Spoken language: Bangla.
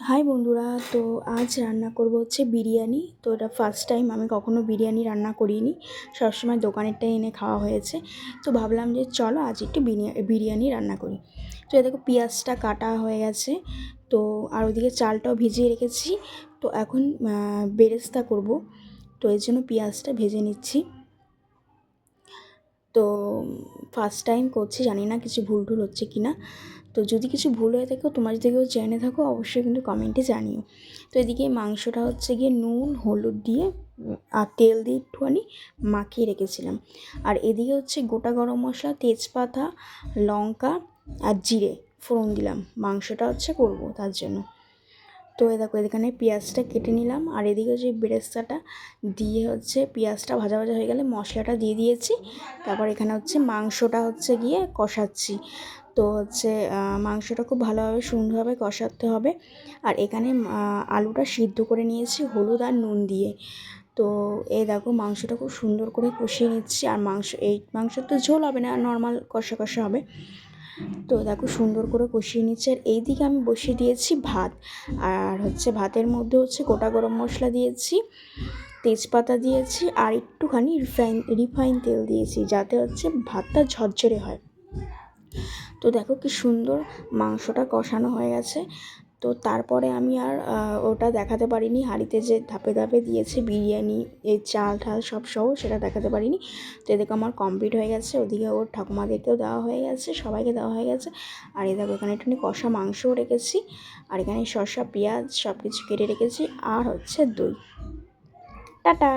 হাই বন্ধুরা, তো আজ রান্না করব হচ্ছে বিরিয়ানি। তো এটা ফার্স্ট টাইম, আমি কখনো বিরিয়ানি রান্না করিনি, সবসময় দোকানেরটাই এনে খাওয়া হয়েছে। তো ভাবলাম যে চলো আজ একটু বিরিয়ানি রান্না করি। তো এ দেখো পেঁয়াজটা কাটা হয়ে গেছে, তো আর ওদিকে চালটাও ভিজিয়ে রেখেছি। তো এখন বেরেস্তা করব, তো এর জন্য পেঁয়াজটা ভেজে নিচ্ছি। তো ফার্স্ট টাইম করছি, জানি না কিছু ভুল টুল হচ্ছে কি না। তো যদি কিছু ভুল হয়ে থাকে, তোমার যদি কেউ জেনে থাকো অবশ্যই কিন্তু কমেন্টে জানিও। তো এদিকে মাংসটা হচ্ছে গিয়ে নুন হলুদ দিয়ে আর তেল দিয়ে একটুখানি মাখিয়ে রেখেছিলাম। আর এদিকে হচ্ছে গোটা গরম মশলা, তেজপাতা, লঙ্কা আর জিরে ফোড়ন দিলাম, মাংসটা হচ্ছে করবো তার জন্য। তো দেখো এখানে পেঁয়াজটা কেটে নিলাম, আর এদিকে যে বেরেস্তাটা দিয়ে হচ্ছে পেঁয়াজটা ভাজা ভাজা হয়ে গেলে মশলাটা দিয়ে দিয়েছি। তারপর এখানে হচ্ছে মাংসটা হচ্ছে গিয়ে কষাচ্ছি। তো হচ্ছে মাংসটা খুব ভালোভাবে সুন্দরভাবে কষাতে হবে। আর এখানে আলুটা সিদ্ধ করে নিয়েছি হলুদ আর নুন দিয়ে। তো এই দেখো মাংসটা খুব সুন্দর করে কষিয়ে নিচ্ছি। আর মাংসের তো ঝোল হবে না, নর্মাল কষা কষা হবে। তো দেখো সুন্দর করে কষিয়ে নিচ্ছে। আর এইদিকে আমি বসিয়ে দিয়েছি ভাত, আর হচ্ছে ভাতের মধ্যে হচ্ছে গোটা গরম মশলা দিয়েছি, তেজপাতা দিয়েছি, আর একটুখানি রিফাইন তেল দিয়েছি, যাতে হচ্ছে ভাতটা ঝরঝরে হয়। তো দেখো কি সুন্দর মাংসটা কষানো হয়ে গেছে। তো তারপরে আমি আর ওটা দেখাতে পারিনি, হাঁড়িতে যে ধাপে ধাপে দিয়েছে বিরিয়ানি, এই চাল ঠাল সব সহ, সেটা দেখাতে পারিনি। তো এদিকে আমার কমপ্লিট হয়ে গেছে, ওদিকে ওর ঠাকুমাদেরকেও দেওয়া হয়ে গেছে, সবাইকে দেওয়া হয়ে গেছে। আর এই দেখো এখানে একটুখানি কষা মাংসও রেখেছি, আর এখানে শসা পেঁয়াজ সব কিছু কেটে রেখেছি, আর হচ্ছে দই। টাটা।